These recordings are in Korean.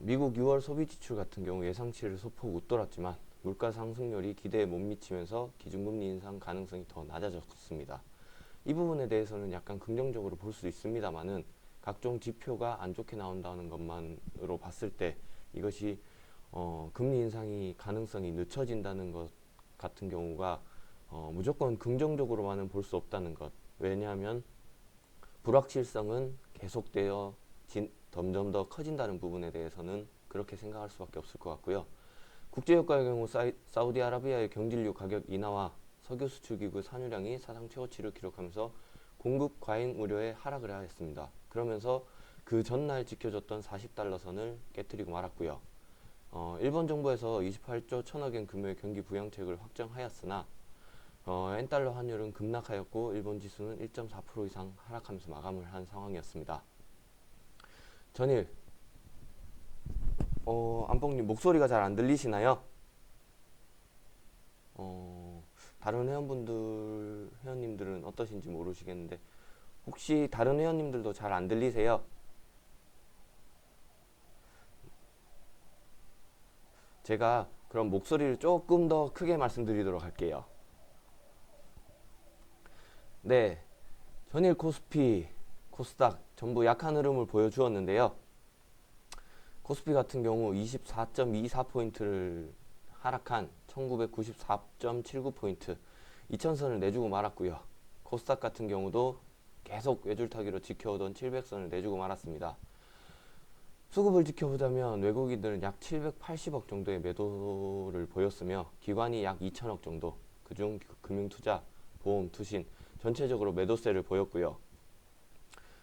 미국 6월 소비 지출 같은 경우 예상치를 소폭 웃돌았지만 물가 상승률이 기대에 못 미치면서 기준금리 인상 가능성이 더 낮아졌습니다. 이 부분에 대해서는 약간 긍정적으로 볼 수 있습니다만은 각종 지표가 안 좋게 나온다는 것만으로 봤을 때 이것이 금리 인상이 가능성이 늦춰진다는 것 같은 경우가 무조건 긍정적으로만은 볼 수 없다는 것. 왜냐하면 불확실성은 계속되어 점점 더 커진다는 부분에 대해서는 그렇게 생각할 수밖에 없을 것 같고요. 국제유가의 경우 사우디아라비아의 경질유 가격 인하와 석유 수출기구 산유량이 사상 최고치를 기록하면서 공급 과잉 우려에 하락을 하였습니다. 그러면서 그 전날 지켜졌던 40달러 선을 깨뜨리고 말았고요. 일본 정부에서 28조 1000억엔 규모의 경기 부양책을 확정하였으나 엔달러 환율은 급락하였고 일본 지수는 1.4% 이상 하락하면서 마감을 한 상황이었습니다. 전일 안봉님 목소리가 잘 안 들리시나요? 다른 회원님들은 어떠신지 모르시겠는데 혹시 다른 회원님들도 잘 안 들리세요? 제가 그럼 목소리를 조금 더 크게 말씀드리도록 할게요. 네, 전일 코스피, 코스닥 전부 약한 흐름을 보여주었는데요. 코스피 같은 경우 24.24포인트를 하락한 1994.79포인트 2000선을 내주고 말았고요. 코스닥 같은 경우도 계속 외줄타기로 지켜오던 700선을 내주고 말았습니다. 수급을 지켜보자면 외국인들은 약 780억 정도의 매도를 보였으며 기관이 약 2천억 정도, 그중 금융투자, 보험, 투신 전체적으로 매도세를 보였고요.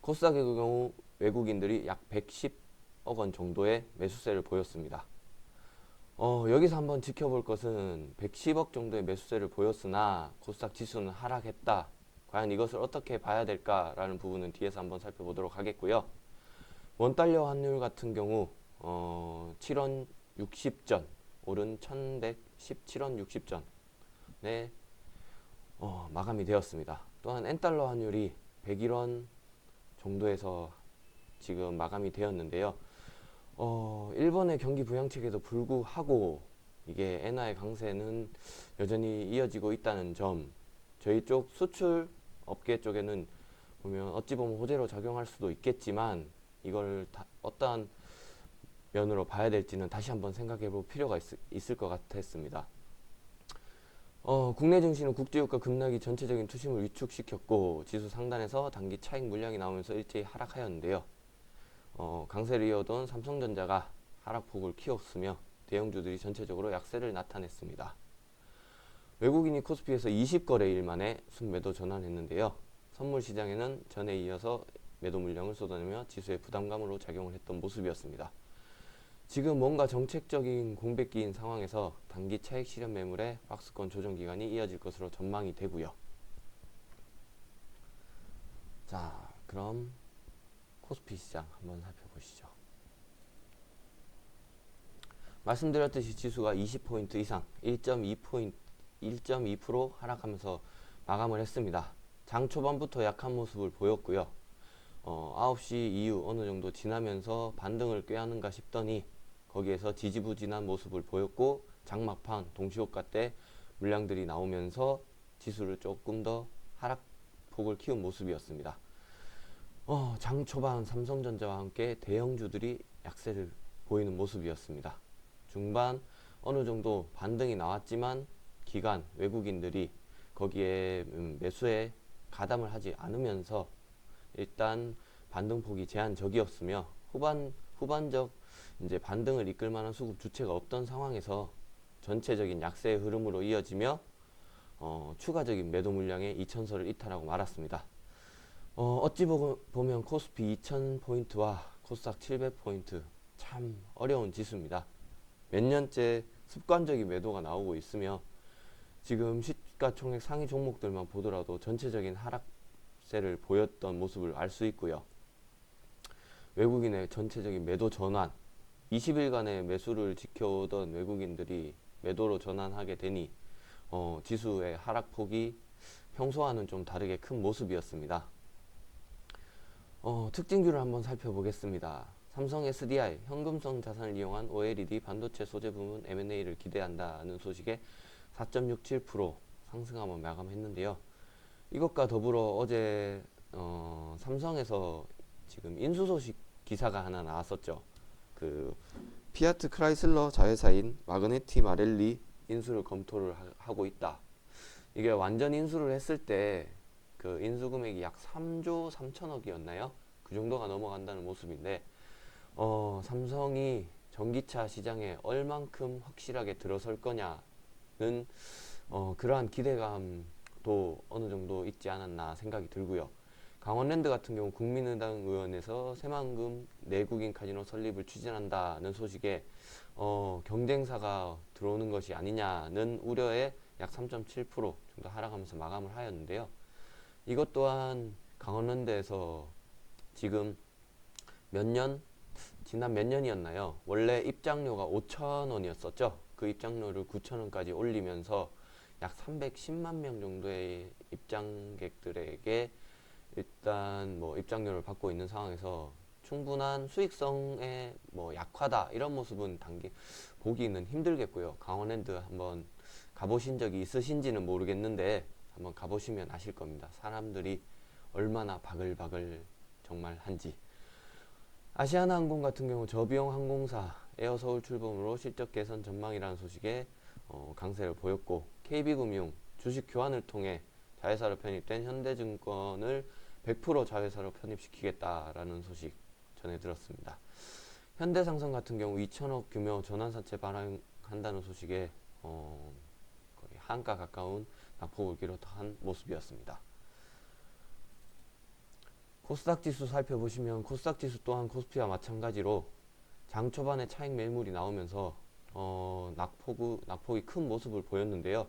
코스닥의 경우 외국인들이 약 110억 원 정도의 매수세를 보였습니다. 여기서 한번 지켜볼 것은 110억 정도의 매수세를 보였으나 코스닥 지수는 하락했다. 과연 이것을 어떻게 봐야 될까라는 부분은 뒤에서 한번 살펴보도록 하겠고요. 원달러 환율 같은 경우 7원 60전 오른 1117원 60전에 마감이 되었습니다. 또한 엔달러 환율이 101원 정도에서 지금 마감이 되었는데요. 일본의 경기 부양책에도 불구하고 이게 엔화의 강세는 여전히 이어지고 있다는 점, 저희 쪽 수출 업계 쪽에는 보면 어찌 보면 호재로 작용할 수도 있겠지만 이걸 어떠한 면으로 봐야 될지는 다시 한번 생각해 볼 필요가 있을 것 같았습니다. 국내 증시는 국제유가 급락이 전체적인 투심을 위축시켰고 지수 상단에서 단기 차익 물량이 나오면서 일제히 하락하였는데요. 강세를 이어던 삼성전자가 하락폭을 키웠으며 대형주들이 전체적으로 약세를 나타냈습니다. 외국인이 코스피에서 20거래일 만에 순매도 전환했는데요. 선물 시장에는 전에 이어서 매도 물량을 쏟아내며 지수에 부담감으로 작용을 했던 모습이었습니다. 지금 뭔가 정책적인 공백기인 상황에서 단기 차익 실현 매물의 박스권 조정 기간이 이어질 것으로 전망이 되고요. 자, 그럼 코스피 시장 한번 살펴보시죠. 말씀드렸듯이 지수가 20포인트 이상 1.2% 하락하면서 마감을 했습니다. 장 초반부터 약한 모습을 보였고요. 9시 이후 어느 정도 지나면서 반등을 꾀하는가 싶더니 거기에서 지지부진한 모습을 보였고 장막판 동시호가 때 물량들이 나오면서 지수를 조금 더 하락폭을 키운 모습이었습니다. 장 초반 삼성전자와 함께 대형주들이 약세를 보이는 모습이었습니다. 중반 어느 정도 반등이 나왔지만 기관 외국인들이 거기에 매수에 가담을 하지 않으면서 일단 반등폭이 제한적이었으며 후반적 이제 반등을 이끌 만한 수급 주체가 없던 상황에서 전체적인 약세의 흐름으로 이어지며 추가적인 매도 물량의 2천서를 이탈하고 말았습니다. 어찌 보면 코스피 2000포인트와 코스닥 700포인트 참 어려운 지수입니다. 몇 년째 습관적인 매도가 나오고 있으며 지금 시가총액 상위 종목들만 보더라도 전체적인 하락세를 보였던 모습을 알 수 있고요. 외국인의 전체적인 매도 전환, 20일간의 매수를 지켜오던 외국인들이 매도로 전환하게 되니 지수의 하락폭이 평소와는 좀 다르게 큰 모습이었습니다. 특징주를 한번 살펴보겠습니다. 삼성 SDI 현금성 자산을 이용한 OLED 반도체 소재 부문 M&A를 기대한다는 소식에 4.67% 상승하며 마감했는데요. 이것과 더불어 어제 삼성에서 지금 인수 소식 기사가 하나 나왔었죠. 그 피아트 크라이슬러 자회사인 마그네티 마렐리 인수를 검토를 하고 있다. 이게 완전 인수를 했을 때 그 인수 금액이 약 3조 3천억이었나요? 그 정도가 넘어간다는 모습인데 삼성이 전기차 시장에 얼만큼 확실하게 들어설 거냐는 그러한 기대감도 어느 정도 있지 않았나 생각이 들고요. 강원랜드 같은 경우 국민의당 의원에서 새만금 내국인 카지노 설립을 추진한다는 소식에 경쟁사가 들어오는 것이 아니냐는 우려에 약 3.7% 정도 하락하면서 마감을 하였는데요. 이것 또한 강원랜드에서 지금 지난 몇 년이었나요? 원래 입장료가 5,000원이었었죠. 그 입장료를 9,000원까지 올리면서 약 310만 명 정도의 입장객들에게 일단 뭐 입장료를 받고 있는 상황에서 충분한 수익성의 뭐 약화다 이런 모습은 보기는 힘들겠고요. 강원랜드 한번 가보신 적이 있으신지는 모르겠는데 한번 가보시면 아실 겁니다. 사람들이 얼마나 바글바글 정말 한지. 아시아나항공 같은 경우 저비용 항공사 에어서울 출범으로 실적 개선 전망이라는 소식에 강세를 보였고, KB금융 주식 교환을 통해 자회사로 편입된 현대증권을 100% 자회사로 편입시키겠다라는 소식 전해 들었습니다. 현대상선 같은 경우 2천억 규모 전환사채 발행한다는 소식에 거의 한가 가까운 낙폭을 기록한 모습이었습니다. 코스닥 지수 살펴보시면 코스닥 지수 또한 코스피와 마찬가지로 장 초반에 차익 매물이 나오면서 낙폭이 큰 모습을 보였는데요.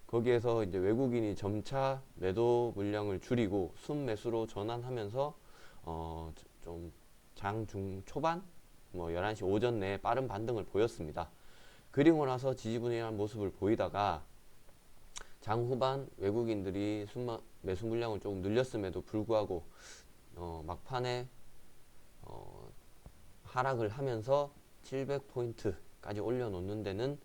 거기에서 이제 외국인이 점차 매도 물량을 줄이고 순매수로 전환하면서 좀 장 중 초반 11시 오전 내에 빠른 반등을 보였습니다. 그리고 나서 지지부진한 모습을 보이다가 장 후반 외국인들이 매수 물량을 조금 늘렸음에도 불구하고 막판에 하락을 하면서 700포인트까지 올려놓는 데는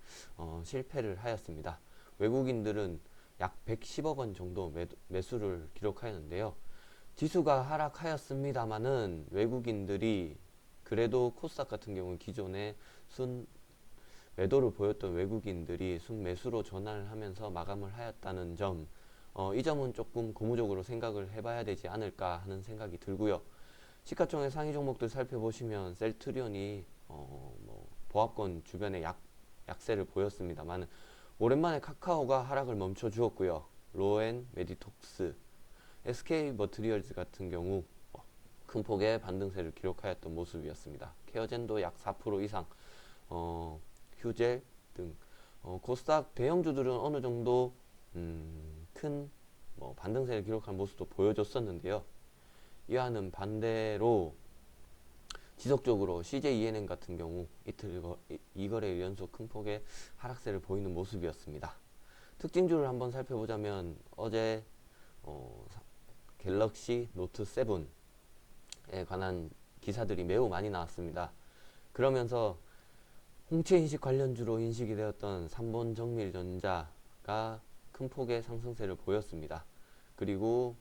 실패를 하였습니다. 외국인들은 약 110억 원 정도 매수를 기록하였는데요. 지수가 하락하였습니다만은 외국인들이 그래도 코스닥 같은 경우는 기존에 매도를 보였던 외국인들이 순매수로 전환을 하면서 마감을 하였다는 점, 이 점은 조금 고무적으로 생각을 해봐야 되지 않을까 하는 생각이 들고요. 시가총액 상위 종목들 살펴보시면 셀트리온이 보합권 주변에 약세를 보였습니다만 오랜만에 카카오가 하락을 멈춰 주었고요. 로엔, 메디톡스, SK머트리얼즈 같은 경우 큰 폭의 반등세를 기록하였던 모습이었습니다. 케어젠도 약 4% 이상, 휴젤 등 코스닥 대형주들은 어느 정도 큰 반등세를 기록한 모습도 보여줬었는데요. 이와는 반대로 지속적으로 CJENM 같은 경우 이틀 2거래 연속 큰 폭의 하락세를 보이는 모습이었습니다. 특징주를 한번 살펴보자면 어제 갤럭시 노트 7에 관한 기사들이 매우 많이 나왔습니다. 그러면서 홍채인식 관련주로 인식이 되었던 삼본정밀전자가 큰 폭의 상승세를 보였습니다. 그리고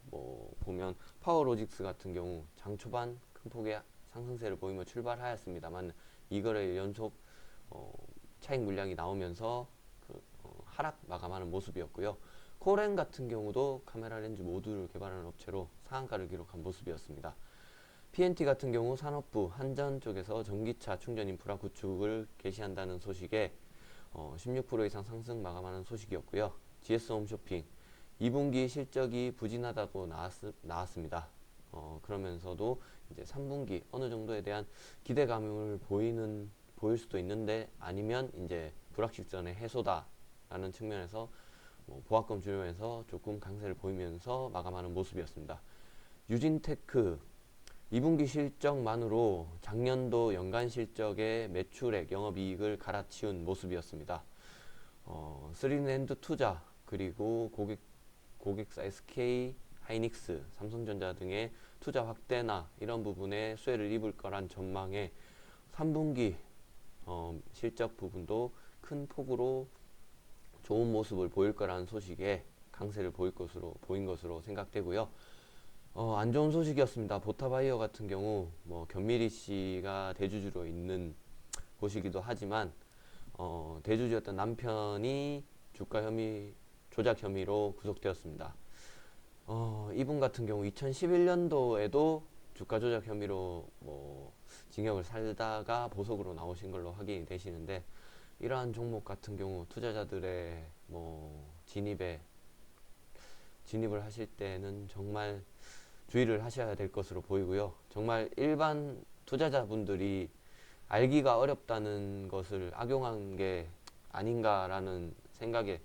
보면 파워로직스 같은 경우 장 초반 큰 폭의 상승세를 보이며 출발하였습니다만 이거를 연속 차익 물량이 나오면서 하락 마감하는 모습이었고요. 코렌 같은 경우도 카메라 렌즈 모듈을 개발하는 업체로 상한가를 기록한 모습이었습니다. PNT 같은 경우 산업부 한전 쪽에서 전기차 충전 인프라 구축을 개시한다는 소식에 16% 이상 상승 마감하는 소식이었고요. GS홈쇼핑 2분기 실적이 부진하다고 나왔습니다. 그러면서도 이제 3분기 어느 정도에 대한 기대감을 보일 수도 있는데 아니면 이제 불확실성의 해소다라는 측면에서 보합권 줄이면서 조금 강세를 보이면서 마감하는 모습이었습니다. 유진테크 2분기 실적만으로 작년도 연간 실적의 매출액, 영업이익을 갈아치운 모습이었습니다. 3랜드 투자 그리고 고객사 SK 하이닉스, 삼성전자 등의 투자 확대나 이런 부분에 수혜를 입을 거란 전망에 3분기 실적 부분도 큰 폭으로 좋은 모습을 보일 거라는 소식에 강세를 보인 것으로 생각되고요. 안 좋은 소식이었습니다. 보타바이오 같은 경우 견미리 씨가 대주주로 있는 곳이기도 하지만 대주주였던 남편이 주가 혐의 조작 혐의로 구속되었습니다. 이분 같은 경우 2011년도에도 주가 조작 혐의로 징역을 살다가 보석으로 나오신 걸로 확인이 되시는데, 이러한 종목 같은 경우 투자자들의 진입을 하실 때는 정말 주의를 하셔야 될 것으로 보이고요. 정말 일반 투자자분들이 알기가 어렵다는 것을 악용한 게 아닌가라는 생각에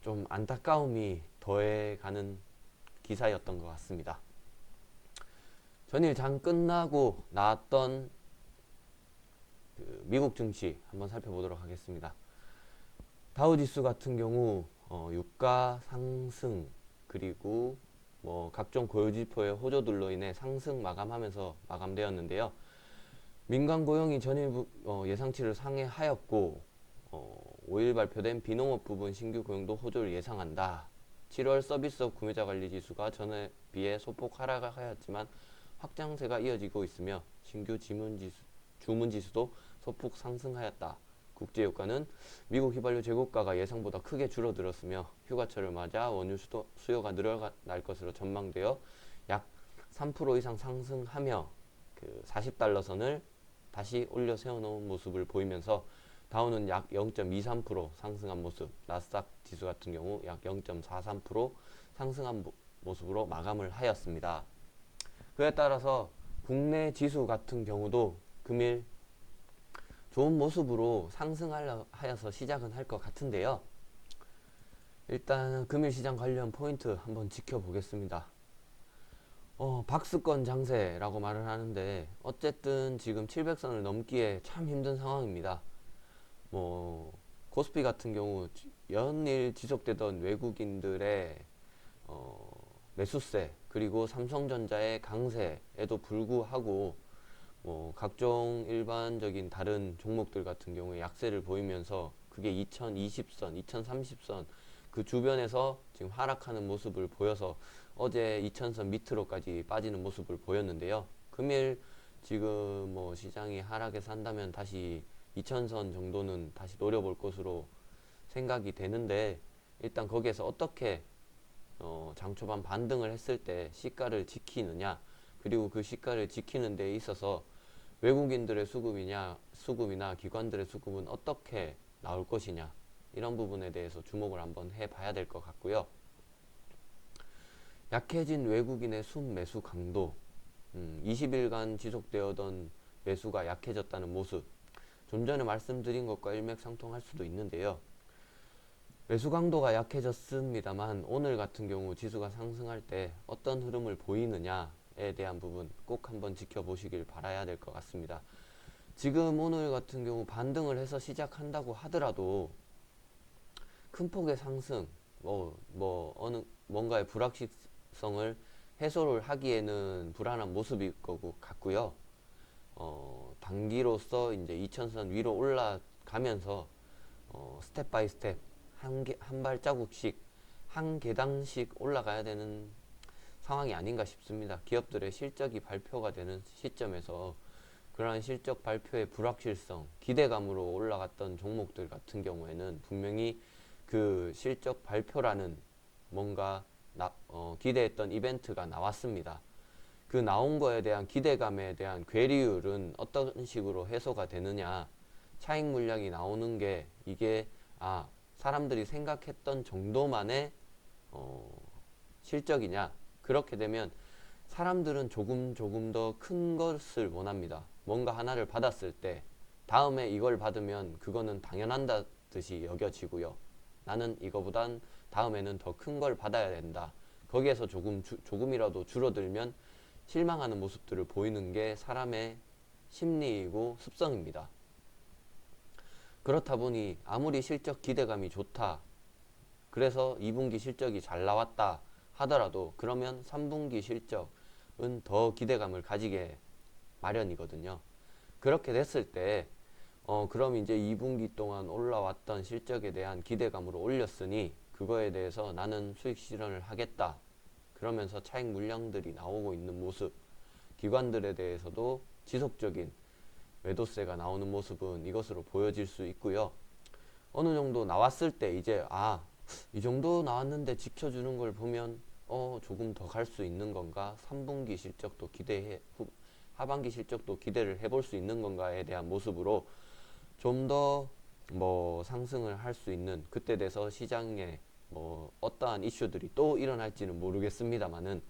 좀 안타까움이 더해가는 기사였던 것 같습니다. 전일 장 끝나고 나왔던 미국 증시 한번 살펴보도록 하겠습니다. 다우지수 같은 경우 유가 상승 그리고 각종 고용지표의 호조들로 인해 상승 마감하면서 마감되었는데요. 민간 고용이 전일 예상치를 상회하였고 5일 발표된 비농업 부분 신규 고용도 호조를 예상한다. 7월 서비스업 구매자 관리 지수가 전에 비해 소폭 하락하였지만 확장세가 이어지고 있으며 신규 주문 지수도 소폭 상승하였다. 국제유가는 미국 휘발유 재고가가 예상보다 크게 줄어들었으며 휴가철을 맞아 원유 수요가 늘어날 것으로 전망되어 약 3% 이상 상승하며 40달러 선을 다시 올려 세워놓은 모습을 보이면서 다우는 약 0.23% 상승한 모습, 나스닥 지수 같은 경우 약 0.43% 상승한 모습으로 마감을 하였습니다. 그에 따라서 국내 지수 같은 경우도 금일 좋은 모습으로 상승하여서 시작은 할 것 같은데요. 일단 금일 시장 관련 포인트 한번 지켜보겠습니다. 박스권 장세라고 말을 하는데 어쨌든 지금 700선을 넘기에 참 힘든 상황입니다. 코스피 같은 경우 연일 지속되던 외국인들의 매수세 그리고 삼성전자의 강세에도 불구하고 각종 일반적인 다른 종목들 같은 경우에 약세를 보이면서 그게 2020선, 2030선 그 주변에서 지금 하락하는 모습을 보여서 어제 2000선 밑으로까지 빠지는 모습을 보였는데요. 금일 지금 시장이 하락해서 한다면 다시 2000선 정도는 다시 노려볼 것으로 생각이 되는데, 일단 거기에서 어떻게 장 초반 반등을 했을 때 시가를 지키느냐, 그리고 그 시가를 지키는 데 있어서 외국인들의 수급이나 기관들의 수급은 어떻게 나올 것이냐, 이런 부분에 대해서 주목을 한번 해봐야 될 것 같고요. 약해진 외국인의 순매수 강도, 20일간 지속되었던 매수가 약해졌다는 모습, 좀 전에 말씀드린 것과 일맥상통할 수도 있는데요. 매수 강도가 약해졌습니다만 오늘 같은 경우 지수가 상승할 때 어떤 흐름을 보이느냐에 대한 부분 꼭 한번 지켜보시길 바라야 될 것 같습니다. 지금 오늘 같은 경우 반등을 해서 시작한다고 하더라도 큰 폭의 상승, 뭔가의 불확실성을 해소를 하기에는 불안한 모습일 것 같고요. 단기로서 이제 2000선 위로 올라가면서 스텝 바이 스텝 한 발자국씩 한 계단씩 올라가야 되는 상황이 아닌가 싶습니다. 기업들의 실적이 발표가 되는 시점에서 그러한 실적 발표의 불확실성, 기대감으로 올라갔던 종목들 같은 경우에는 분명히 그 실적 발표라는 뭔가 기대했던 이벤트가 나왔습니다. 그 나온 거에 대한 기대감에 대한 괴리율은 어떤 식으로 해소가 되느냐, 차익 물량이 나오는 게 이게 사람들이 생각했던 정도만의 실적이냐, 그렇게 되면 사람들은 조금 더 큰 것을 원합니다. 뭔가 하나를 받았을 때 다음에 이걸 받으면 그거는 당연한 듯이 여겨지고요. 나는 이거보단 다음에는 더 큰 걸 받아야 된다. 거기에서 조금이라도 줄어들면 실망하는 모습들을 보이는 게 사람의 심리이고 습성입니다. 그렇다 보니 아무리 실적 기대감이 좋다, 그래서 2분기 실적이 잘 나왔다 하더라도 그러면 3분기 실적은 더 기대감을 가지게 마련이거든요. 그렇게 됐을 때 그럼 이제 2분기 동안 올라왔던 실적에 대한 기대감으로 올렸으니 그거에 대해서 나는 수익 실현을 하겠다. 그러면서 차익 물량들이 나오고 있는 모습, 기관들에 대해서도 지속적인 매도세가 나오는 모습은 이것으로 보여질 수 있고요. 어느 정도 나왔을 때 이제 이 정도 나왔는데 지켜주는 걸 보면 조금 더 갈 수 있는 건가? 3분기 실적도 하반기 실적도 기대를 해볼 수 있는 건가에 대한 모습으로 좀 더 상승을 할 수 있는, 그때 돼서 시장에 어떠한 이슈들이 또 일어날지는 모르겠습니다만은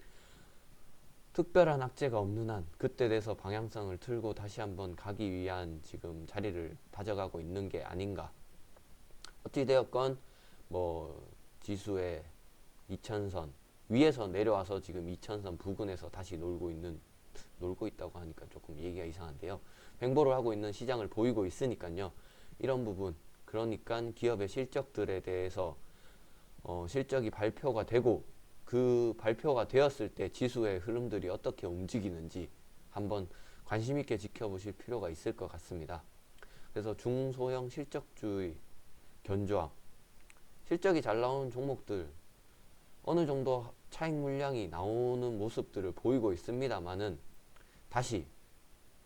특별한 악재가 없는 한 그때 돼서 방향성을 틀고 다시 한번 가기 위한 지금 자리를 다져가고 있는 게 아닌가. 어찌되었건 지수의 2000선 위에서 내려와서 지금 2000선 부근에서 다시 놀고 있다고 하니까 조금 얘기가 이상한데요. 횡보를 하고 있는 시장을 보이고 있으니까요. 이런 부분, 그러니까 기업의 실적들에 대해서 실적이 발표가 되고 그 발표가 되었을 때 지수의 흐름들이 어떻게 움직이는지 한번 관심 있게 지켜보실 필요가 있을 것 같습니다. 그래서 중소형 실적주의 견조함, 실적이 잘 나오는 종목들 어느 정도 차익 물량이 나오는 모습들을 보이고 있습니다만은 다시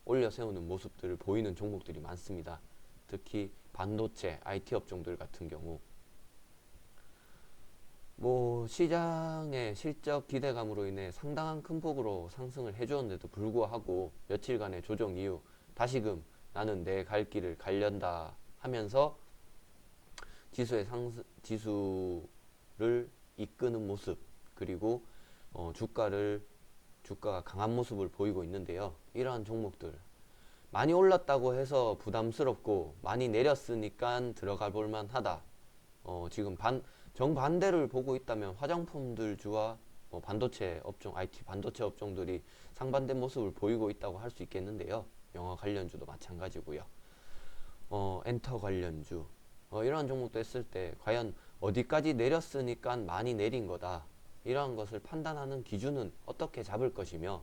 올려 세우는 모습들을 보이는 종목들이 많습니다. 특히 반도체, IT 업종들 같은 경우 시장의 실적 기대감으로 인해 상당한 큰 폭으로 상승을 해주었는데도 불구하고 며칠간의 조정 이후 다시금 나는 내 갈 길을 가련다 하면서 지수를 이끄는 모습, 그리고 주가가 강한 모습을 보이고 있는데요. 이러한 종목들 많이 올랐다고 해서 부담스럽고 많이 내렸으니까 들어가 볼만 하다. 지금 정반대를 보고 있다면 화장품들 주와 반도체 업종, IT 반도체 업종들이 상반된 모습을 보이고 있다고 할 수 있겠는데요. 영화 관련주도 마찬가지고요. 엔터 관련주 이러한 종목도 했을 때 과연 어디까지 내렸으니까 많이 내린 거다. 이러한 것을 판단하는 기준은 어떻게 잡을 것이며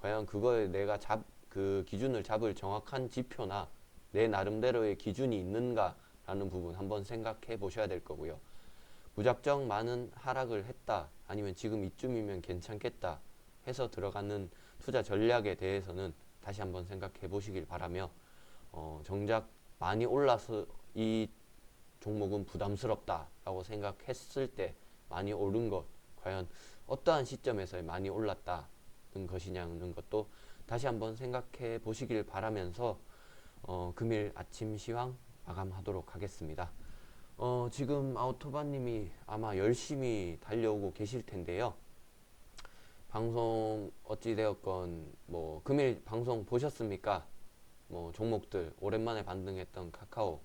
과연 그거에 내가 그 기준을 잡을 정확한 지표나 내 나름대로의 기준이 있는가라는 부분 한번 생각해 보셔야 될 거고요. 무작정 많은 하락을 했다, 아니면 지금 이쯤이면 괜찮겠다 해서 들어가는 투자 전략에 대해서는 다시 한번 생각해 보시길 바라며 정작 많이 올라서 이 종목은 부담스럽다 라고 생각했을 때 많이 오른 것, 과연 어떠한 시점에서 많이 올랐다는 것이냐는 것도 다시 한번 생각해 보시길 바라면서 금일 아침 시황 마감하도록 하겠습니다. 지금 아우토바님이 아마 열심히 달려오고 계실 텐데요. 방송 어찌되었건 금일 방송 보셨습니까? 종목들 오랜만에 반등했던 카카오,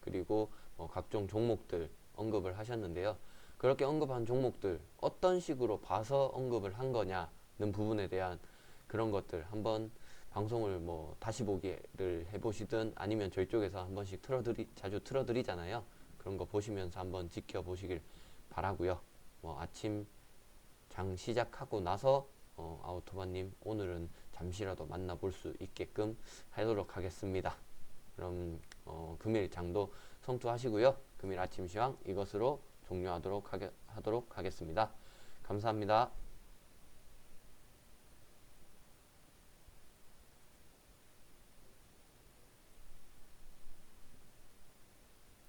그리고 각종 종목들 언급을 하셨는데요. 그렇게 언급한 종목들 어떤 식으로 봐서 언급을 한 거냐는 부분에 대한 그런 것들 한번 방송을 다시 보기를 해보시든 아니면 저희 쪽에서 한 번씩 자주 틀어드리잖아요. 그런 거 보시면서 한번 지켜보시길 바라고요. 아침 장 시작하고 나서 아우토바님 오늘은 잠시라도 만나볼 수 있게끔 하도록 하겠습니다. 그럼 금일 장도 성투하시고요. 금일 아침 시황 이것으로 종료하도록 하겠습니다. 감사합니다.